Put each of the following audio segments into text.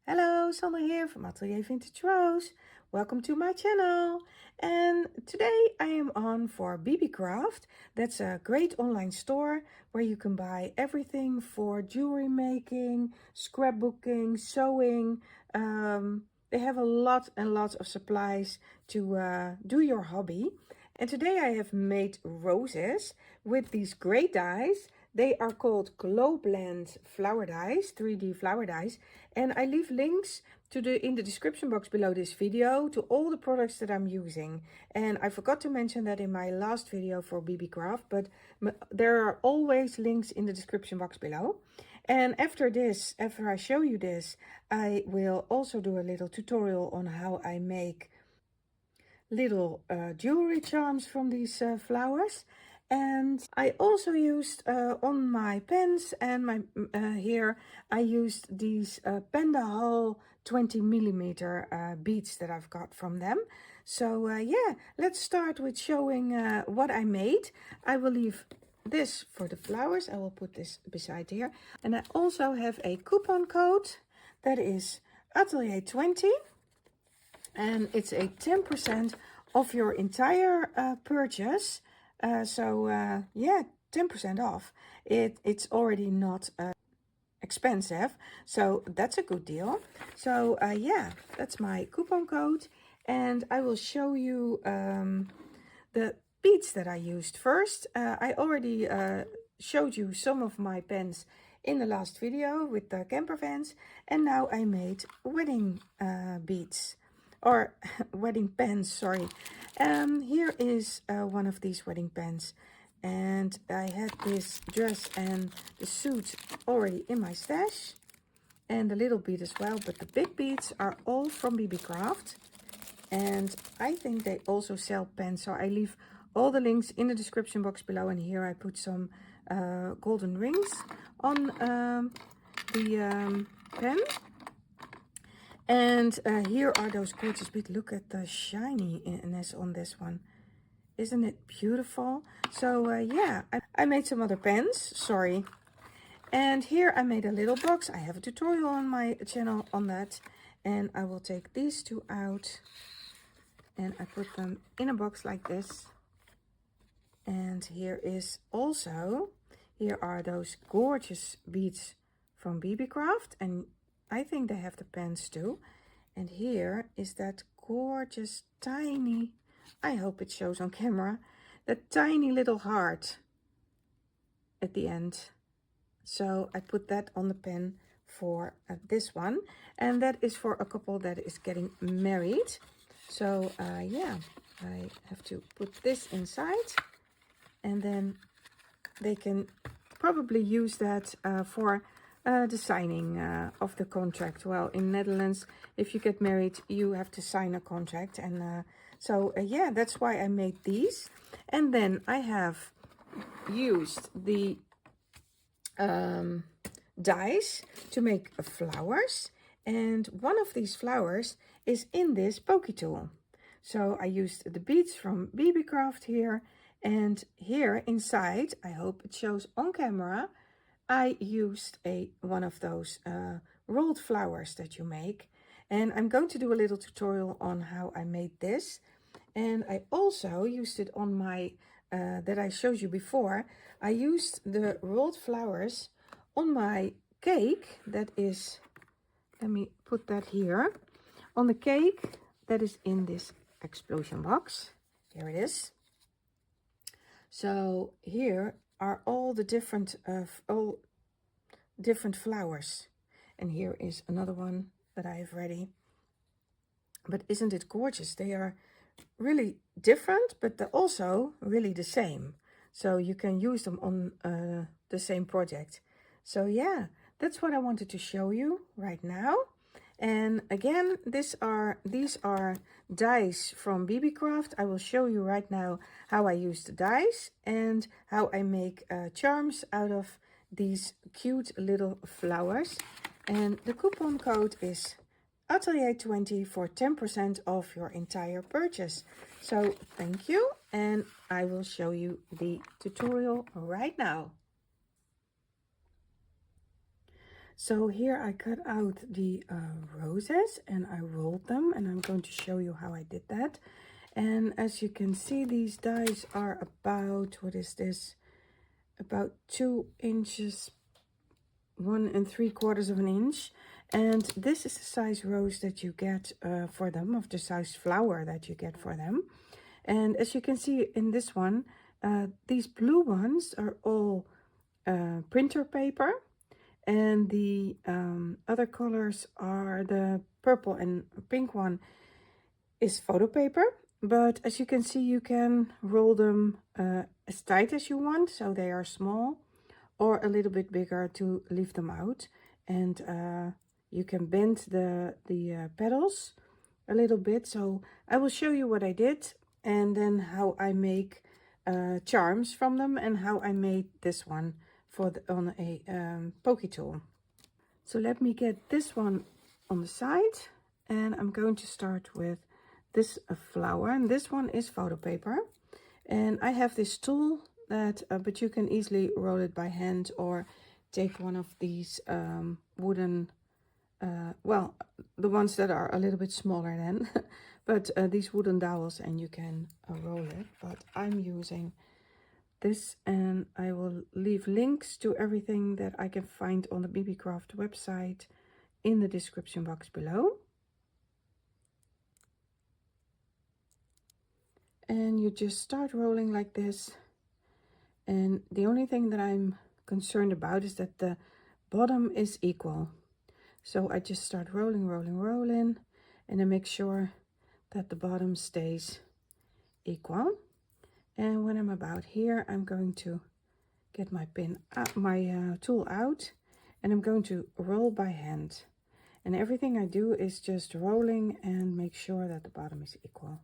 Hello, Sandra here from AtelierVintageRose. Welcome to my channel. And today I am on for Beebeecraft. That's a great online store where you can buy everything for jewelry making, scrapbooking, sewing. They have a lot and lots of supplies to do your hobby. And today I have made roses with these great dies. They are called Glow Blend flower dies, 3D flower dies. And I leave links in the description box below this video to all the products that I'm using. And I forgot to mention that in my last video for Beebeecraft, but there are always links in the description box below. And after I show you this, I will also do a little tutorial on how I make little jewelry charms from these flowers. And I also used on my pens and my here I used these Panda Hall 20mm beads that I've got from them. So yeah, let's start with showing what I made. I will leave this for the flowers. I will put this beside here. And I also have a coupon code that is Atelier20. And it's a 10% of your entire purchase. Yeah, 10% off. It's already not expensive, so that's a good deal. So yeah, that's my coupon code. And I will show you the beads that I used first. I already showed you some of my pens in the last video with the camper vans. And now I made wedding beads. Or wedding pens, sorry. Here is one of these wedding pens. And I had this dress and the suit already in my stash. And the little bead as well. But the big beads are all from Beebeecraft. And I think they also sell pens. So I leave all the links in the description box below. And here I put some golden rings on the pen. And here are those gorgeous beads. Look at the shininess on this one. Isn't it beautiful? So yeah, I made some other pens, sorry. And here I made a little box. I have a tutorial on my channel on that. And I will take these two out. And I put them in a box like this. And here are those gorgeous beads from Beebeecraft. And I think they have the pens too. And here is that gorgeous tiny, I hope it shows on camera, that tiny little heart at the end. So I put that on the pen for this one. And that is for a couple that is getting married. So yeah, I have to put this inside. And then they can probably use that for the signing of the contract. Well, in Netherlands, if you get married, you have to sign a contract. And yeah, that's why I made these. And then I have used the dies to make flowers. And one of these flowers is in this pokey tool. So I used the beads from Beebeecraft here. And here inside, I hope it shows on camera, I used one of those rolled flowers that you make. And I'm going to do a little tutorial on how I made this. And I also used it on my, that I showed you before. I used the rolled flowers on my cake. That is, let me put that here. On the cake that is in this explosion box. Here it is. So here are all the different flowers. And here is another one that I have ready. But isn't it gorgeous? They are really different, but they're also really the same. So you can use them on the same project. So yeah, that's what I wanted to show you right now. And again, these are dies from Beebeecraft. I will show you right now how I use the dies and how I make charms out of these cute little flowers. And the coupon code is Atelier20 for 10% off your entire purchase. So thank you, and I will show you the tutorial right now. So here I cut out the roses and I rolled them, and I'm going to show you how I did that. And as you can see, these dies are about, what is this? About 2 inches, 1 3/4 of an inch. And this is the size rose that you get for them, of the size flower that you get for them. And as you can see in this one, these blue ones are all printer paper, and the other colors are the purple and pink one is photo paper. But as you can see, you can roll them as tight as you want, so they are small, or a little bit bigger to leave them out. And you can bend the petals a little bit. So I will show you what I did, and then how I make charms from them, and how I made this one for on a pokey tool. So let me get this one on the side, and I'm going to start with this flower, and this one is photo paper. And I have this tool that, but you can easily roll it by hand, or take one of these wooden, well, the ones that are a little bit smaller then, but these wooden dowels, and you can roll it. But I'm using this, and I will leave links to everything that I can find on the Beebeecraft website in the description box below. And you just start rolling like this. And the only thing that I'm concerned about is that the bottom is equal. So I just start rolling, rolling, rolling, and I make sure that the bottom stays equal. And when I'm about here, I'm going to get my tool out, and I'm going to roll by hand. And everything I do is just rolling and make sure that the bottom is equal.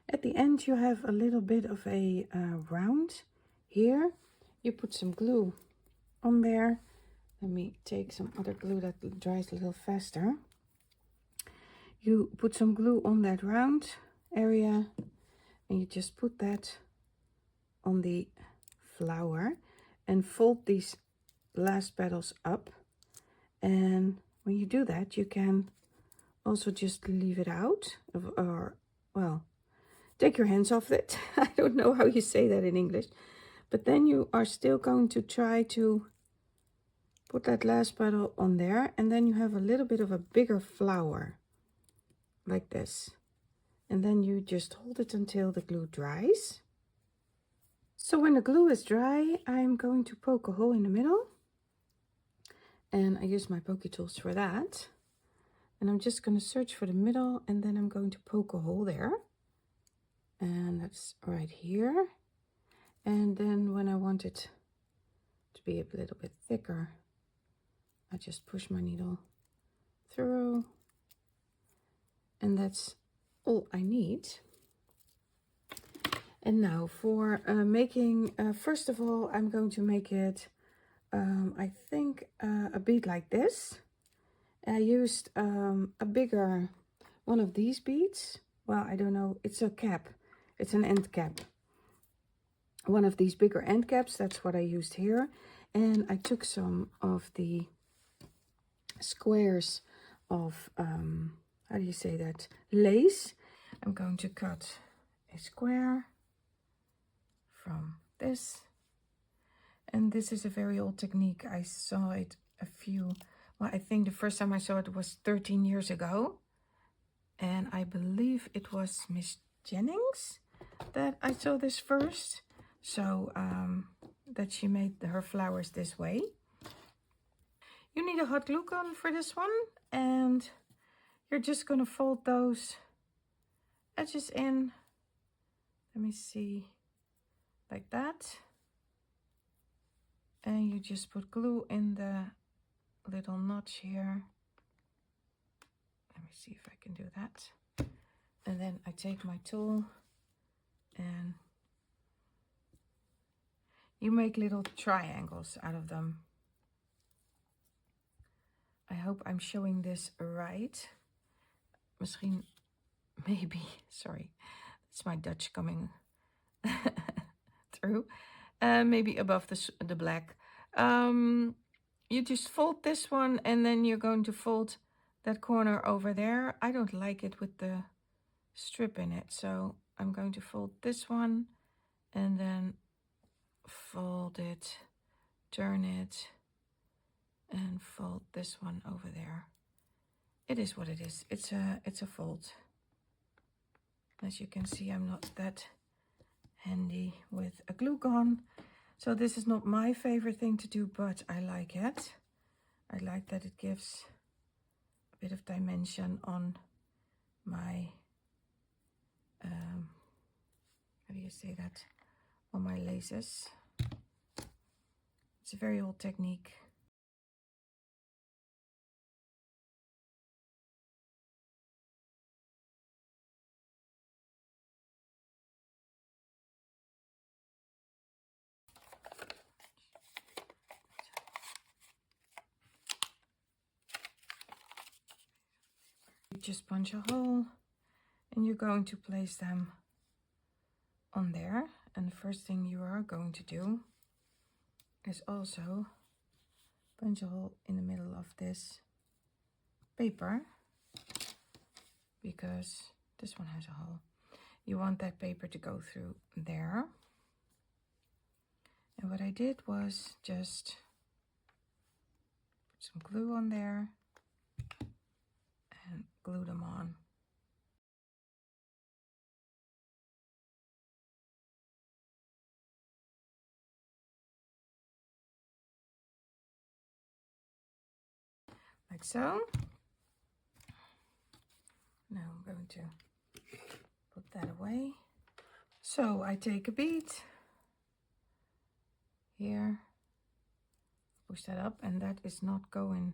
At the end, you have a little bit of a round here. You put some glue on there. Let me take some other glue that dries a little faster. You put some glue on that round area, and you just put that on the flower and fold these last petals up. And when you do that, you can also just leave it out, or well, take your hands off it. I don't know how you say that in English, but then you are still going to try to put that last petal on there, and then you have a little bit of a bigger flower like this. And then you just hold it until the glue dries. So when the glue is dry, I'm going to poke a hole in the middle, and I use my pokey tools for that. And I'm just going to search for the middle, and then I'm going to poke a hole there. And that's right here. And then when I want it to be a little bit thicker, I just push my needle through, and that's all I need. And now for making, first of all, I'm going to make it, I think, a bead like this. I used a bigger one of these beads. Well, I don't know, it's a cap, it's an end cap. One of these bigger end caps, that's what I used here. And I took some of the squares of, how do you say that, lace. I'm going to cut a square from this, and this is a very old technique. I saw it well, I think the first time I saw it was 13 years ago, and I believe it was Miss Jennings that I saw this first. So that she made her flowers this way. You need a hot glue gun for this one, and you're just going to fold those edges in. Let me see, like that. And you just put glue in the little notch here. Let me see if I can do that. And then I take my tool, and you make little triangles out of them. I hope I'm showing this right. Misschien, maybe, sorry, it's my Dutch coming through, maybe above the black. You just fold this one, and then you're going to fold that corner over there. I don't like it with the strip in it, so I'm going to fold this one and then fold it, turn it, and fold this one over there. It is what it is. It's a fold. As you can see, I'm not that handy with a glue gun, so this is not my favorite thing to do, but I like it. I like that it gives a bit of dimension on my how do you say that, on my laces. It's a very old technique. You just punch a hole and you're going to place them on there, and the first thing you are going to do is also punch a hole in the middle of this paper, because this one has a hole. You want that paper to go through there. And what I did was just put some glue on there and glue them on. Like so. Now I'm going to put that away. So I take a bead here, push that up, and that is not going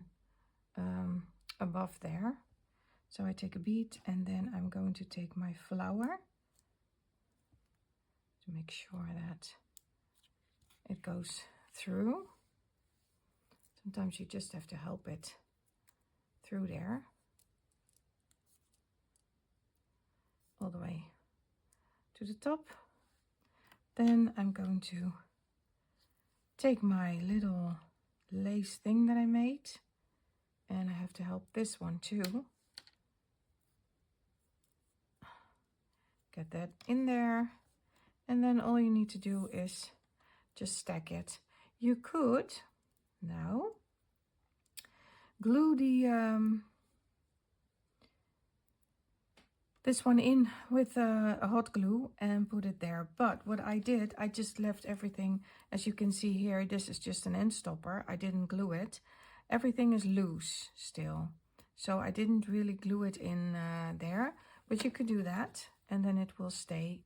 above there. So I take a bead, and then I'm going to take my flower to make sure that it goes through. Sometimes you just have to help it through there, all the way to the top. Then I'm going to take my little lace thing that I made, and I have to help this one too. Get that in there, and then all you need to do is just stack it. You could now glue the this one in with a hot glue and put it there, but what I did, I just left everything, as you can see here, this is just an end stopper. I didn't glue it. Everything is loose still, so I didn't really glue it in there, but you could do that, and then it will stay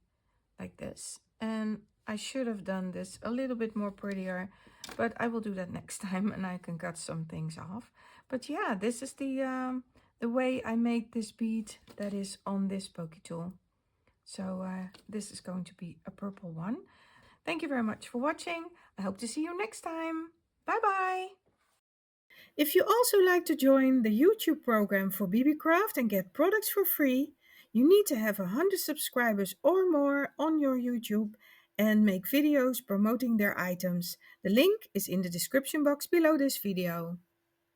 like this. And I should have done this a little bit more prettier, but I will do that next time, and I can cut some things off. But yeah, this is the way I made this bead that is on this pokey tool. So this is going to be a purple one. Thank you very much for watching. I hope to see you next time. Bye bye. If you also like to join the YouTube program for Beebeecraft and get products for free, you need to have 100 subscribers or more on your YouTube and make videos promoting their items. The link is in the description box below this video.